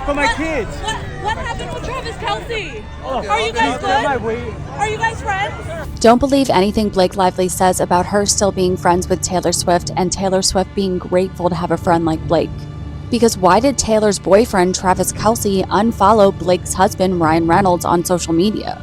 For my kids. What happened with Travis Kelce? Are you guys good? Are you guys friends? Don't believe anything Blake Lively says about her still being friends with Taylor Swift and Taylor Swift being grateful to have a friend like Blake. Because why did Taylor's boyfriend Travis Kelce unfollow Blake's husband Ryan Reynolds on social media?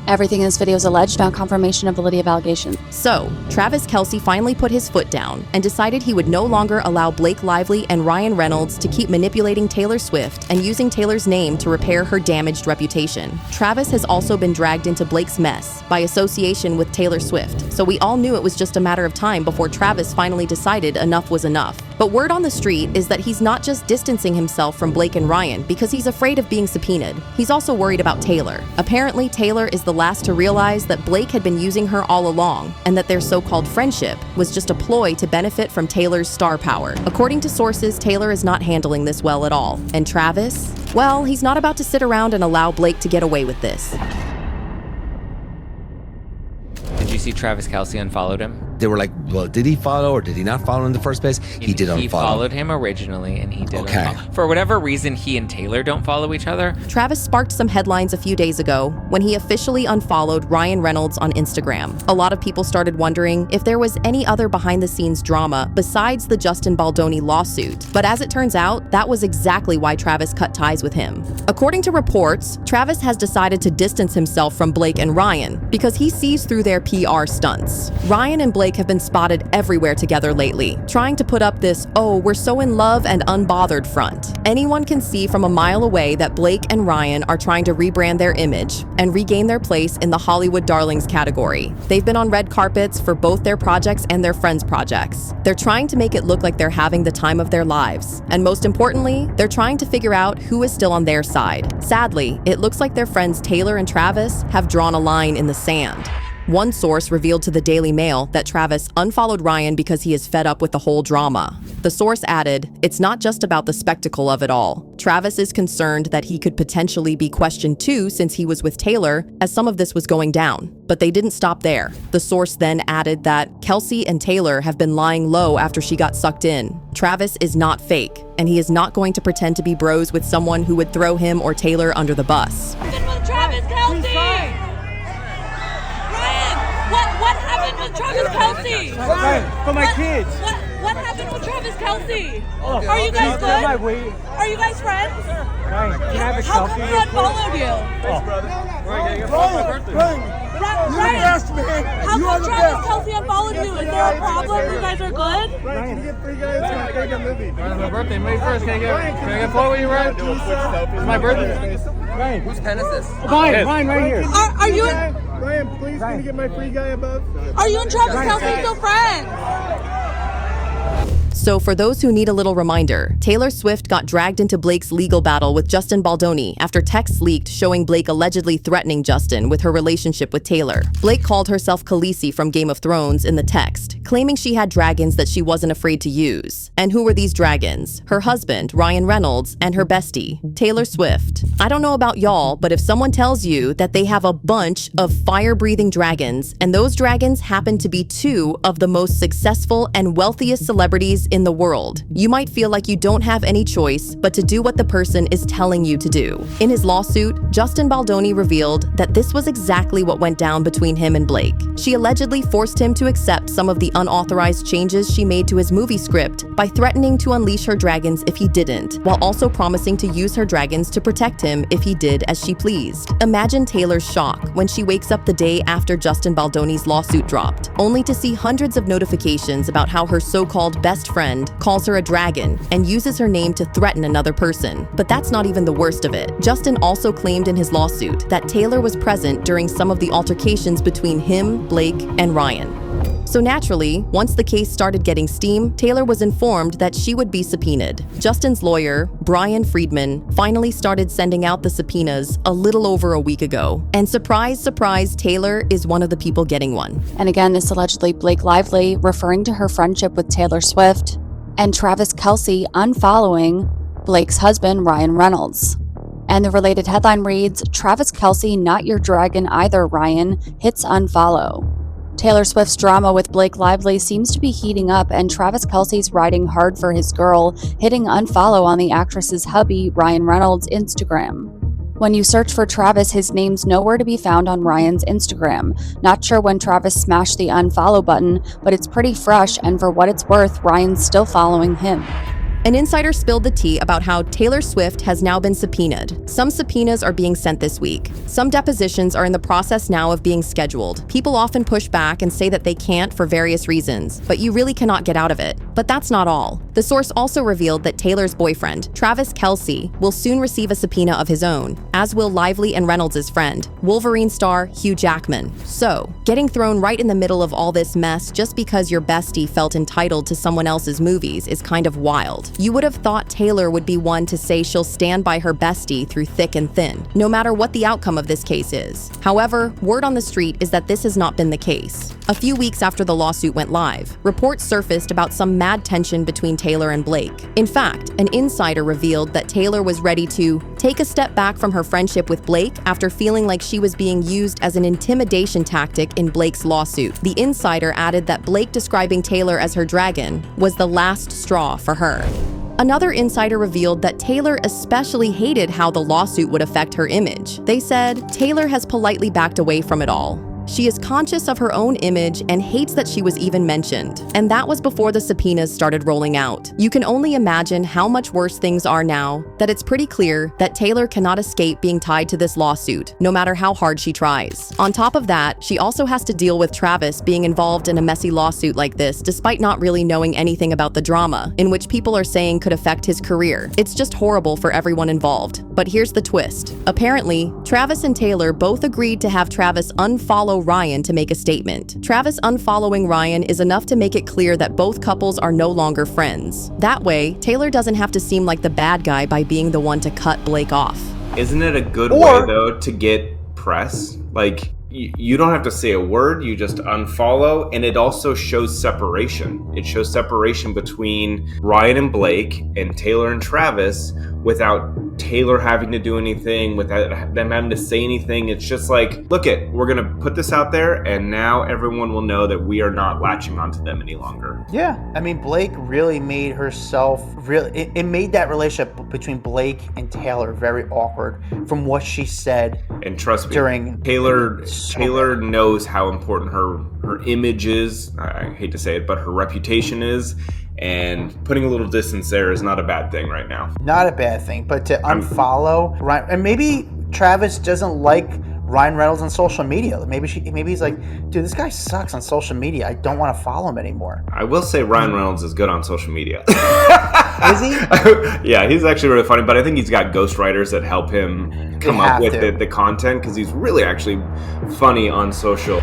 Everything in this video is alleged, not confirmation of validity of allegations. So, Travis Kelce finally put his foot down and decided he would no longer allow Blake Lively and Ryan Reynolds to keep manipulating Taylor Swift and using Taylor's name to repair her damaged reputation. Travis has also been dragged into Blake's mess by association with Taylor Swift, so we all knew it was just a matter of time before Travis finally decided enough was enough. But word on the street is that he's not just distancing himself from Blake and Ryan because he's afraid of being subpoenaed. He's also worried about Taylor. Apparently, Taylor is the last to realize that Blake had been using her all along and that their so-called friendship was just a ploy to benefit from Taylor's star power. According to sources, Taylor is not handling this well at all. And Travis? Well, he's not about to sit around and allow Blake to get away with this. Did you see Travis Kelce unfollowed him? They were like, well, did he follow or did he not follow in the first place? He did unfollow. He followed him originally, and he did Okay. unfollow. For whatever reason, he and Taylor don't follow each other. Travis sparked some headlines a few days ago when he officially unfollowed Ryan Reynolds on Instagram. A lot of people started wondering if there was any other behind-the-scenes drama besides the Justin Baldoni lawsuit. But as it turns out, that was exactly why Travis cut ties with him. According to reports, Travis has decided to distance himself from Blake and Ryan because he sees through their PR stunts. Ryan and Blake have been spotted everywhere together lately, trying to put up this, oh, we're so in love and unbothered front. Anyone can see from a mile away that Blake and Ryan are trying to rebrand their image and regain their place in the Hollywood darlings category. They've been on red carpets for both their projects and their friends' projects. They're trying to make it look like they're having the time of their lives. And most importantly, they're trying to figure out who is still on their side. Sadly, it looks like their friends Taylor and Travis have drawn a line in the sand. One source revealed to the Daily Mail that Travis unfollowed Ryan because he is fed up with the whole drama. The source added, it's not just about the spectacle of it all. Travis is concerned that he could potentially be questioned too since he was with Taylor as some of this was going down. But they didn't stop there. The source then added that Kelce and Taylor have been lying low after she got sucked in. Travis is not fake, and he is not going to pretend to be bros with someone who would throw him or Taylor under the bus. Travis Kelce! What happened with Travis Kelce? For my kids. What happened with Travis Kelce? Are you guys good? Are you guys friends? Ryan, can I have a How selfie come he real quick? unfollowed you? Ryan, how come Travis Kelce unfollowed you? Is there a problem? You guys are good? Ryan, can you get free guys? Can I get a movie? It's my birthday, May 1st. Can I get a photo with you, Ryan? It's my birthday. Ryan, Whose pen is this? Ryan, right here. Are you Ryan, please, can you get my free guy above? are you and Travis Kelce still friends? So for those who need a little reminder, Taylor Swift got dragged into Blake's legal battle with Justin Baldoni after texts leaked showing Blake allegedly threatening Justin with her relationship with Taylor. Blake called herself Khaleesi from Game of Thrones in the text, claiming she had dragons that she wasn't afraid to use. And who were these dragons? Her husband, Ryan Reynolds, and her bestie, Taylor Swift. I don't know about y'all, but if someone tells you that they have a bunch of fire-breathing dragons, and those dragons happen to be two of the most successful and wealthiest celebrities in the world, you might feel like you don't have any choice but to do what the person is telling you to do. In his lawsuit, Justin Baldoni revealed that this was exactly what went down between him and Blake. She allegedly forced him to accept some of the unauthorized changes she made to his movie script by threatening to unleash her dragons if he didn't, while also promising to use her dragons to protect him if he did as she pleased. Imagine Taylor's shock when she wakes up the day after Justin Baldoni's lawsuit dropped, only to see hundreds of notifications about how her so-called best friend calls her a dragon and uses her name to threaten another person. But that's not even the worst of it. Justin also claimed in his lawsuit that Taylor was present during some of the altercations between him, Blake, and Ryan. So naturally, once the case started getting steam, Taylor was informed that she would be subpoenaed. Justin's lawyer, Brian Friedman, finally started sending out the subpoenas a little over a week ago. And surprise, surprise, Taylor is one of the people getting one. And again, this allegedly Blake Lively referring to her friendship with Taylor Swift and Travis Kelce unfollowing Blake's husband, Ryan Reynolds. And the related headline reads, Travis Kelce, not your dragon either, Ryan, hits unfollow. Taylor Swift's drama with Blake Lively seems to be heating up, and Travis Kelce's riding hard for his girl, hitting unfollow on the actress's hubby, Ryan Reynolds' Instagram. When you search for Travis, his name's nowhere to be found on Ryan's Instagram. Not sure when Travis smashed the unfollow button, but it's pretty fresh, and for what it's worth, Ryan's still following him. An insider spilled the tea about how Taylor Swift has now been subpoenaed. Some subpoenas are being sent this week. Some depositions are in the process now of being scheduled. People often push back and say that they can't for various reasons, but you really cannot get out of it. But that's not all. The source also revealed that Taylor's boyfriend, Travis Kelce, will soon receive a subpoena of his own, as will Lively and Reynolds' friend, Wolverine star Hugh Jackman. So, getting thrown right in the middle of all this mess just because your bestie felt entitled to someone else's movies is kind of wild. You would have thought Taylor would be one to say she'll stand by her bestie through thick and thin, no matter what the outcome of this case is. However, word on the street is that this has not been the case. A few weeks after the lawsuit went live, reports surfaced about some mad tension between Taylor and Blake. In fact, an insider revealed that Taylor was ready to take a step back from her friendship with Blake after feeling like she was being used as an intimidation tactic in Blake's lawsuit. The insider added that Blake describing Taylor as her dragon was the last straw for her. Another insider revealed that Taylor especially hated how the lawsuit would affect her image. They said, Taylor has politely backed away from it all. She is conscious of her own image and hates that she was even mentioned. And that was before the subpoenas started rolling out. You can only imagine how much worse things are now, that it's pretty clear that Taylor cannot escape being tied to this lawsuit, no matter how hard she tries. On top of that, she also has to deal with Travis being involved in a messy lawsuit like this, despite not really knowing anything about the drama, in which people are saying could affect his career. It's just horrible for everyone involved. But here's the twist. Apparently, Travis and Taylor both agreed to have Travis unfollow Ryan to make a statement. Travis unfollowing Ryan is enough to make it clear that both couples are no longer friends. That way, Taylor doesn't have to seem like the bad guy by being the one to cut Blake off. Isn't it a good way, though, to get press? Like, you don't have to say a word, you just unfollow, and it also shows separation. It shows separation between Ryan and Blake and Taylor and Travis without Taylor having to do anything, without them having to say anything. It's just like, look we're going to put this out there, and now everyone will know that we are not latching onto them any longer. Yeah, I mean, Blake really made herself, it made that relationship between Blake and Taylor very awkward from what she said. And trust me, during Taylor knows how important her image is. I hate to say it, but her reputation is. And putting a little distance there is not a bad thing right now. Not a bad thing, but to unfollow Ryan, and maybe Travis doesn't like Ryan Reynolds on social media. Maybe he's like, dude, this guy sucks on social media. I don't want to follow him anymore. I will say Ryan Reynolds is good on social media. Is he? Yeah, he's actually really funny, but I think he's got ghostwriters that help him come up with the content, because he's really actually funny on social.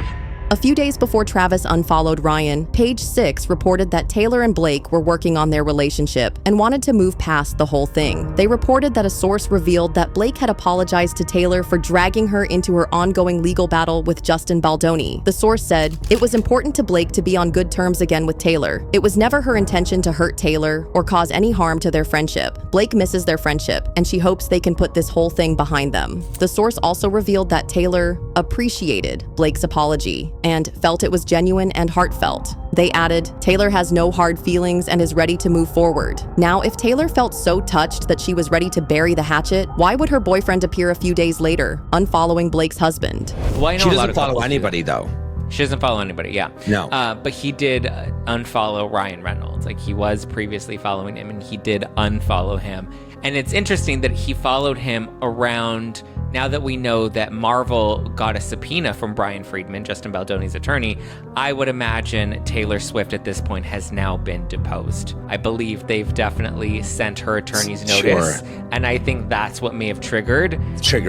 A few days before Travis unfollowed Ryan, Page 6 reported that Taylor and Blake were working on their relationship and wanted to move past the whole thing. They reported that a source revealed that Blake had apologized to Taylor for dragging her into her ongoing legal battle with Justin Baldoni. The source said, "It was important to Blake to be on good terms again with Taylor. It was never her intention to hurt Taylor or cause any harm to their friendship. Blake misses their friendship, and she hopes they can put this whole thing behind them." The source also revealed that Taylor appreciated Blake's apology and felt it was genuine and heartfelt. They added, "Taylor has no hard feelings and is ready to move forward." Now, if Taylor felt so touched that she was ready to bury the hatchet, why would her boyfriend appear a few days later, unfollowing Blake's husband? Well, I know She a lot doesn't of follow couples do anybody, that. though. She doesn't follow anybody, yeah. No. But he did unfollow Ryan Reynolds. Like, he was previously following him, and he did unfollow him. And it's interesting that he followed him around, now that we know that Marvel got a subpoena from Brian Friedman, Justin Baldoni's attorney. I would imagine Taylor Swift at this point has now been deposed. I believe they've definitely sent her attorney's notice. Sure. And I think that's what may have triggered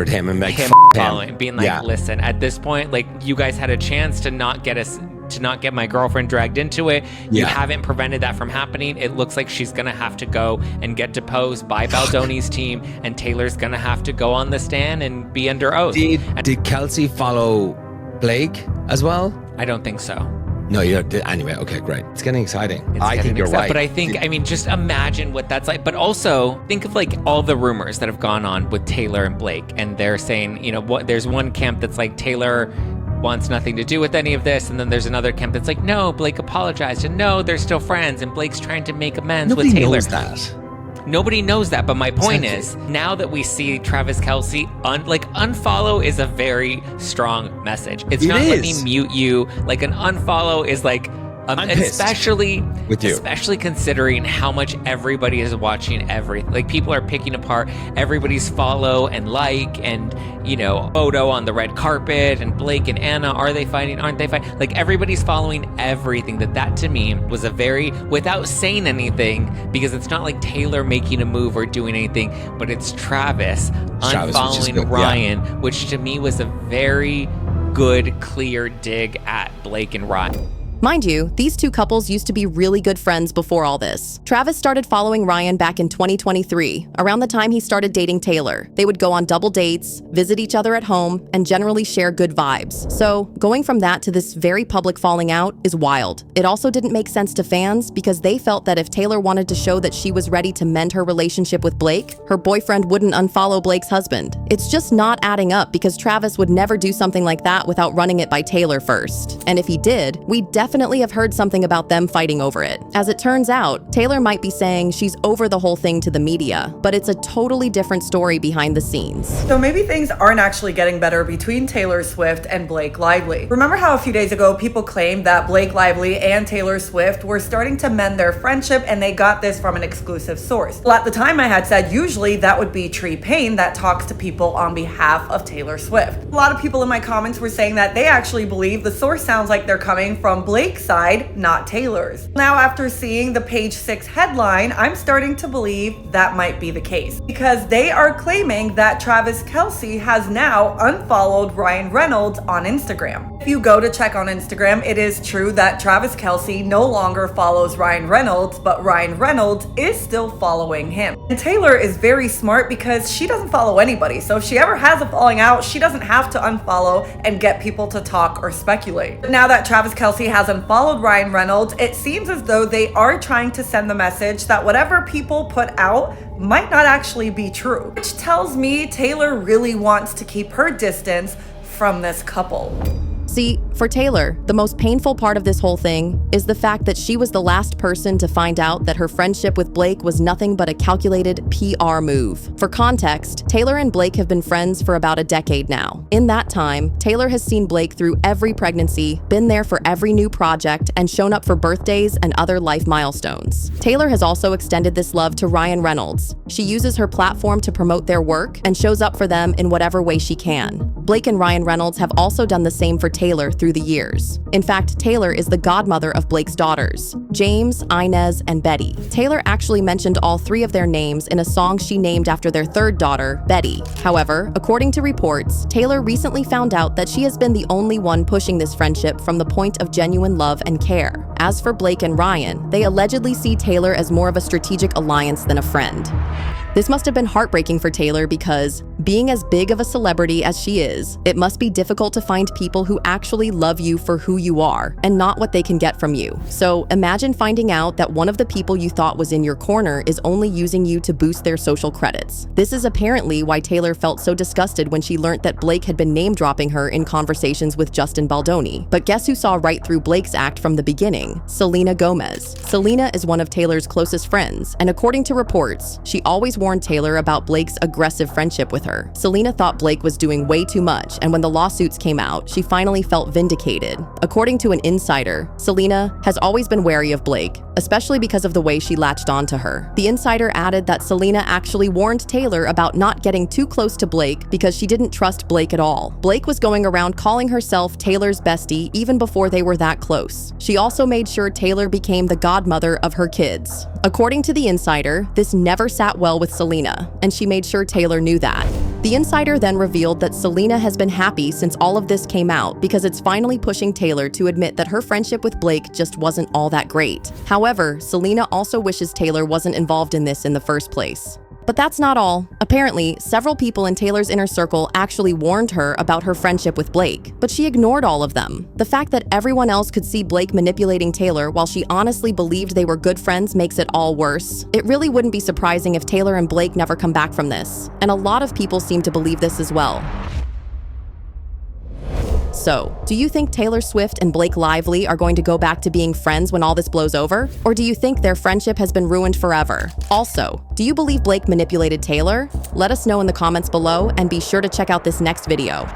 Him and like, him following, being like, listen, at this point, like, you guys had a chance to not get my girlfriend dragged into it. You haven't prevented that from happening. It looks like she's gonna have to go and get deposed by Baldoni's team, and Taylor's gonna have to go on the stand and be under oath. Did Kelce follow Blake as well? I don't think so. No, you don't. Anyway, okay, great. It's getting exciting. I think you're right. But I think, I mean, just imagine what that's like. But also, think of like all the rumors that have gone on with Taylor and Blake, and they're saying, you know, what? There's one camp that's like, Taylor wants nothing to do with any of this. And then there's another camp that's like, no, Blake apologized, and no, they're still friends, and Blake's trying to make amends with Taylor. Nobody knows that. Nobody knows that, but my point is, now that we see Travis Kelce, unfollow is a very strong message. It's not let me mute you. Like, an unfollow is like, especially with you, especially considering how much everybody is watching everything. Like, people are picking apart everybody's follow and like, and photo on the red carpet, and Blake and Anna, are they fighting, aren't they fighting? Like, everybody's following everything. That to me was a very, without saying anything, because it's not like Taylor making a move or doing anything, but it's Travis unfollowing Ryan, which to me was a very good, clear dig at Blake and Ryan. Mind you, these two couples used to be really good friends before all this. Travis started following Ryan back in 2023, around the time he started dating Taylor. They would go on double dates, visit each other at home, and generally share good vibes. So, going from that to this very public falling out is wild. It also didn't make sense to fans because they felt that if Taylor wanted to show that she was ready to mend her relationship with Blake, her boyfriend wouldn't unfollow Blake's husband. It's just not adding up because Travis would never do something like that without running it by Taylor first. And if he did, we definitely have heard something about them fighting over it. As it turns out, Taylor might be saying she's over the whole thing to the media, but it's a totally different story behind the scenes. So maybe things aren't actually getting better between Taylor Swift and Blake Lively. Remember how a few days ago people claimed that Blake Lively and Taylor Swift were starting to mend their friendship, and they got this from an exclusive source? Well, at the time I had said usually that would be Tree Payne that talks to people on behalf of Taylor Swift. A lot of people in my comments were saying that they actually believe the source sounds like they're coming from Blake's side, not Taylor's. Now, after seeing the Page 6 headline, I'm starting to believe that might be the case, because they are claiming that Travis Kelce has now unfollowed Ryan Reynolds on Instagram. If you go to check on Instagram, it is true that Travis Kelce no longer follows Ryan Reynolds, but Ryan Reynolds is still following him. And Taylor is very smart because she doesn't follow anybody, so if she ever has a falling out, she doesn't have to unfollow and get people to talk or speculate. But now that Travis Kelce has unfollowed Ryan Reynolds, it seems as though they are trying to send the message that whatever people put out might not actually be true, which tells me Taylor really wants to keep her distance from this couple. See, for Taylor, the most painful part of this whole thing is the fact that she was the last person to find out that her friendship with Blake was nothing but a calculated PR move. For context, Taylor and Blake have been friends for about a decade now. In that time, Taylor has seen Blake through every pregnancy, been there for every new project, and shown up for birthdays and other life milestones. Taylor has also extended this love to Ryan Reynolds. She uses her platform to promote their work and shows up for them in whatever way she can. Blake and Ryan Reynolds have also done the same for Taylor through the years. In fact, Taylor is the godmother of Blake's daughters, James, Inez, and Betty. Taylor actually mentioned all three of their names in a song she named after their third daughter, Betty. However, according to reports, Taylor recently found out that she has been the only one pushing this friendship from the point of genuine love and care. As for Blake and Ryan, they allegedly see Taylor as more of a strategic alliance than a friend. This must have been heartbreaking for Taylor because, being as big of a celebrity as she is, it must be difficult to find people who actually love you for who you are and not what they can get from you. So imagine finding out that one of the people you thought was in your corner is only using you to boost their social credits. This is apparently why Taylor felt so disgusted when she learned that Blake had been name-dropping her in conversations with Justin Baldoni. But guess who saw right through Blake's act from the beginning? Selena Gomez. Selena is one of Taylor's closest friends, and according to reports, she always warned Taylor about Blake's aggressive friendship with her. Selena thought Blake was doing way too much, and when the lawsuits came out, she finally felt vindicated. According to an insider, Selena has always been wary of Blake, especially because of the way she latched on to her. The insider added that Selena actually warned Taylor about not getting too close to Blake because she didn't trust Blake at all. Blake was going around calling herself Taylor's bestie even before they were that close. She also made sure Taylor became the godmother of her kids. According to the insider, this never sat well with Selena, and she made sure Taylor knew that. The insider then revealed that Selena has been happy since all of this came out because it's finally pushing Taylor to admit that her friendship with Blake just wasn't all that great. However, Selena also wishes Taylor wasn't involved in this in the first place. But that's not all. Apparently, several people in Taylor's inner circle actually warned her about her friendship with Blake, but she ignored all of them. The fact that everyone else could see Blake manipulating Taylor while she honestly believed they were good friends makes it all worse. It really wouldn't be surprising if Taylor and Blake never come back from this, and a lot of people seem to believe this as well. So, do you think Taylor Swift and Blake Lively are going to go back to being friends when all this blows over? Or do you think their friendship has been ruined forever? Also, do you believe Blake manipulated Taylor? Let us know in the comments below and be sure to check out this next video.